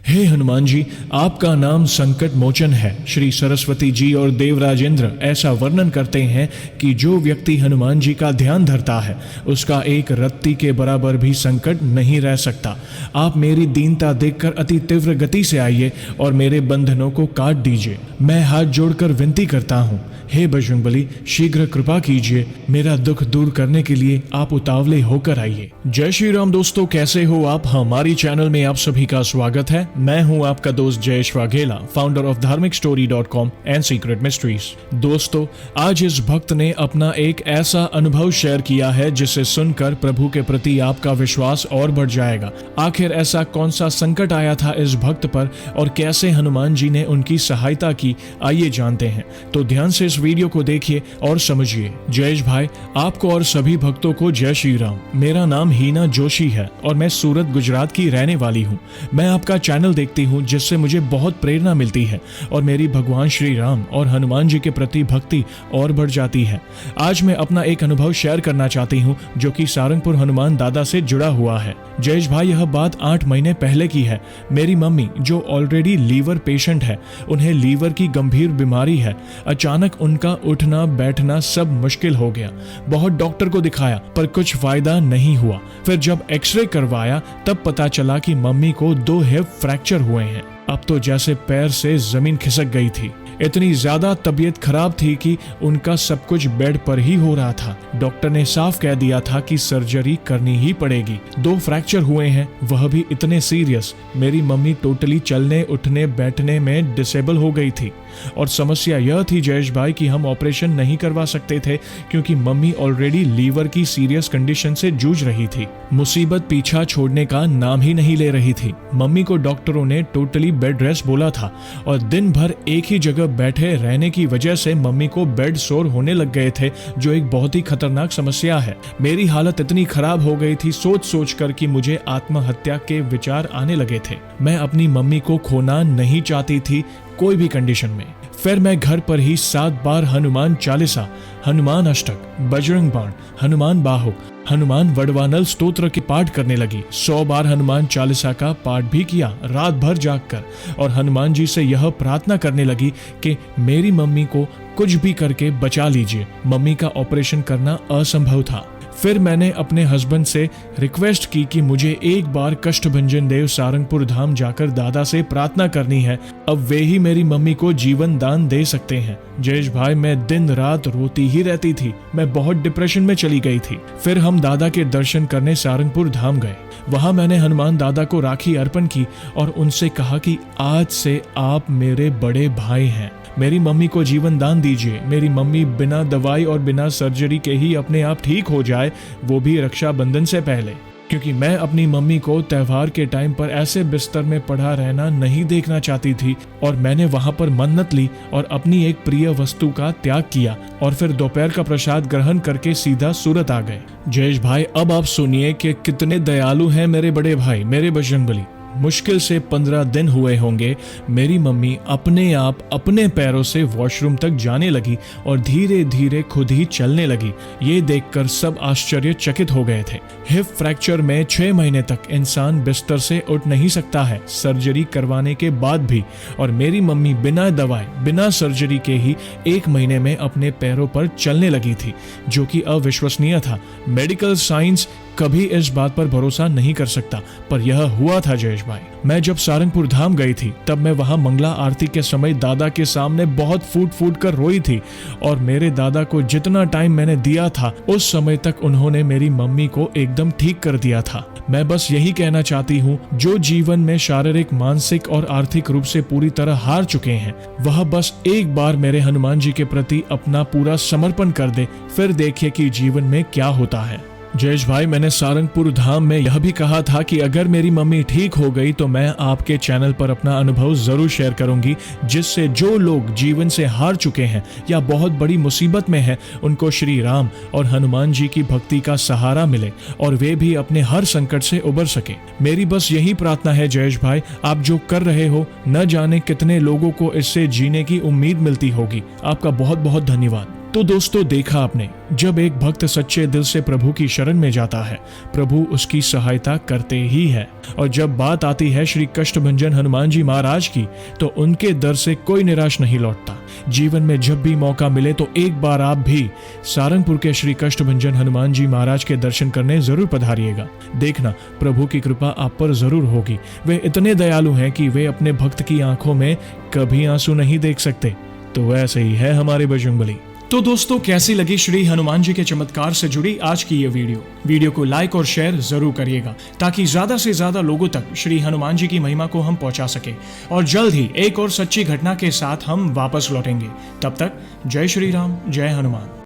हे हनुमान जी, आपका नाम संकट मोचन है। श्री सरस्वती जी और देवराजेंद्र ऐसा वर्णन करते हैं कि जो व्यक्ति हनुमान जी का ध्यान धरता है उसका एक रत्ती के बराबर भी संकट नहीं रह सकता। आप मेरी दीनता देखकर अति तीव्र गति से आइए और मेरे बंधनों को काट दीजिए। मैं हाथ जोड़कर विनती करता हूँ, हे बजरंगबली, शीघ्र कृपा कीजिए। मेरा दुख दूर करने के लिए आप उतावले होकर आइए। जय श्री राम। दोस्तों, कैसे हो आप? हमारी चैनल में आप सभी का स्वागत है। मैं हूं आपका दोस्त जयेश वाघेला, फाउंडर ऑफ धार्मिकस्टोरी.com एंड सीक्रेट मिस्ट्रीज। दोस्तों, आज इस भक्त ने अपना एक ऐसा अनुभव शेयर किया है जिसे सुनकर प्रभु के प्रति आपका विश्वास और बढ़ जाएगा। आखिर ऐसा कौन सा संकट आया था इस भक्त पर और कैसे हनुमान जी ने उनकी सहायता की, आइए जानते हैं। तो ध्यान से इस वीडियो को देखिए और समझिए। जयेश भाई, आपको और सभी भक्तों को जय श्री राम। मेरा नाम हीना जोशी है और मैं सूरत, गुजरात की रहने वाली हूँ। मैं आपका चैनल देखती हूँ जिससे मुझे बहुत प्रेरणा मिलती है और मेरी भगवान श्री राम और हनुमान जी के प्रति भक्ति और बढ़ जाती है। आज मैं अपना एक अनुभव शेयर करना चाहती हूँ जो कि सारंगपुर हनुमान दादा से जुड़ा हुआ है। जयेश भाई, यह बात 8 महीने पहले की है। मेरी मम्मी, जो ऑलरेडी लीवर पेशेंट है, उन्हें लीवर की गंभीर बीमारी है। अचानक उनका उठना बैठना सब मुश्किल हो गया। बहुत डॉक्टर को दिखाया पर कुछ फायदा नहीं हुआ। फिर जब एक्सरे करवाया तब पता चला कि मम्मी को 2 हिप फ्रैक्चर हुए हैं। अब तो जैसे पैर से जमीन खिसक गई थी। इतनी ज्यादा तबीयत खराब थी कि उनका सब कुछ बेड पर ही हो रहा था। डॉक्टर ने साफ कह दिया था कि सर्जरी करनी ही पड़ेगी। 2 फ्रैक्चर हुए हैं, वह भी इतने सीरियस। मेरी मम्मी टोटली चलने उठने बैठने में डिसेबल हो गई थी और समस्या यह थी जयेश भाई कि हम ऑपरेशन नहीं करवा सकते थे क्योंकि मम्मी ऑलरेडी लीवर की सीरियस कंडीशन से जूझ रही थी। मुसीबत पीछा छोड़ने का नाम ही नहीं ले रही थी। मम्मी को डॉक्टरों ने टोटली बेड रेस्ट बोला था और दिन भर एक ही जगह बैठे रहने की वजह से मम्मी को बेड सोर होने लग गए थे, जो एक बहुत ही खतरनाक समस्या है। मेरी हालत इतनी खराब हो गई थी सोच सोच कर कि मुझे आत्महत्या के विचार आने लगे थे। मैं अपनी मम्मी को खोना नहीं चाहती थी कोई भी कंडीशन में। फिर मैं घर पर ही 7 बार हनुमान चालीसा, हनुमान अष्टक, बजरंग बाण, हनुमान बाहुक, हनुमान वडवानल स्तोत्र के पाठ करने लगी। 100 बार हनुमान चालीसा का पाठ भी किया रात भर जागकर और हनुमान जी से यह प्रार्थना करने लगी कि मेरी मम्मी को कुछ भी करके बचा लीजिए। मम्मी का ऑपरेशन करना असंभव था। फिर मैंने अपने हस्बैंड से रिक्वेस्ट की कि मुझे एक बार कष्टभंजन देव सारंगपुर धाम जाकर दादा से प्रार्थना करनी है। अब वे ही मेरी मम्मी को जीवन दान दे सकते हैं। जयेश भाई, मैं दिन रात रोती ही रहती थी। मैं बहुत डिप्रेशन में चली गई थी। फिर हम दादा के दर्शन करने सारंगपुर धाम गए। वहां मैंने हनुमान दादा को राखी अर्पण की और उनसे कहा कि आज से आप मेरे बड़े भाई हैं। मेरी मम्मी को जीवन दान दीजिए। मेरी मम्मी बिना दवाई और बिना सर्जरी के ही अपने आप ठीक हो जाए, वो भी रक्षाबंधन से पहले, क्योंकि मैं अपनी मम्मी को त्योहार के टाइम पर ऐसे बिस्तर में पड़ा रहना नहीं देखना चाहती थी। और मैंने वहां पर मन्नत ली और अपनी एक प्रिय वस्तु का त्याग किया और फिर दोपहर का प्रसाद ग्रहण करके सीधा सूरत आ गए। जयेश भाई, अब आप सुनिए कि कितने दयालु हैं मेरे बड़े भाई, मेरे बजरंगबली। मुश्किल से 15 दिन हुए होंगे, मेरी मम्मी अपने आप अपने पैरों से वॉशरूम तक जाने लगी और धीरे धीरे खुद ही चलने लगी। ये देखकर सब आश्चर्यचकित हो गए थे। हिप फ्रैक्चर में 6 महीने तक इंसान बिस्तर से उठ नहीं सकता है, सर्जरी करवाने के बाद भी। और मेरी मम्मी बिना दवाई बिना सर्जरी के ही 1 महीने में अपने पैरों पर चलने लगी थी, जो कि अविश्वसनीय था। मेडिकल साइंस कभी इस बात पर भरोसा नहीं कर सकता, पर यह हुआ था जयेश भाई। मैं जब सारंगपुर धाम गई थी तब मैं वहां मंगला आरती के समय दादा के सामने बहुत फूट फूट कर रोई थी और मेरे दादा को जितना टाइम मैंने दिया था उस समय तक उन्होंने मेरी मम्मी को एकदम ठीक कर दिया था। मैं बस यही कहना चाहती हूँ, जो जीवन में शारीरिक, मानसिक और आर्थिक रूप से पूरी तरह हार चुके हैं, वह बस एक बार मेरे हनुमान जी के प्रति अपना पूरा समर्पण कर दे, फिर देखिए कि जीवन में क्या होता है। जयेश भाई, मैंने सारंगपुर धाम में यह भी कहा था कि अगर मेरी मम्मी ठीक हो गई तो मैं आपके चैनल पर अपना अनुभव जरूर शेयर करूंगी, जिससे जो लोग जीवन से हार चुके हैं या बहुत बड़ी मुसीबत में हैं, उनको श्री राम और हनुमान जी की भक्ति का सहारा मिले और वे भी अपने हर संकट से उबर सके। मेरी बस यही प्रार्थना है जयेश भाई, आप जो कर रहे हो, न जाने कितने लोगों को इससे जीने की उम्मीद मिलती होगी। आपका बहुत बहुत धन्यवाद। तो दोस्तों, देखा आपने, जब एक भक्त सच्चे दिल से प्रभु की शरण में जाता है, प्रभु उसकी सहायता करते ही है। और जब बात आती है श्री कष्टभंजन हनुमान जी महाराज की, तो उनके दर से कोई निराश नहीं लौटता। जीवन में जब भी मौका मिले तो एक बार आप भी सारंगपुर के श्री कष्टभंजन हनुमान जी महाराज के दर्शन करने जरूर पधारिएगा। देखना, प्रभु की कृपा आप पर जरूर होगी। वे इतने दयालु हैं कि वे अपने भक्त की आंखों में कभी आंसू नहीं देख सकते। तो वैसे ही है हमारे बजरंगबली। तो दोस्तों, कैसी लगी श्री हनुमान जी के चमत्कार से जुड़ी आज की ये वीडियो को लाइक और शेयर जरूर करिएगा, ताकि ज्यादा से ज्यादा लोगों तक श्री हनुमान जी की महिमा को हम पहुंचा सके। और जल्द ही एक और सच्ची घटना के साथ हम वापस लौटेंगे। तब तक जय श्री राम, जय हनुमान।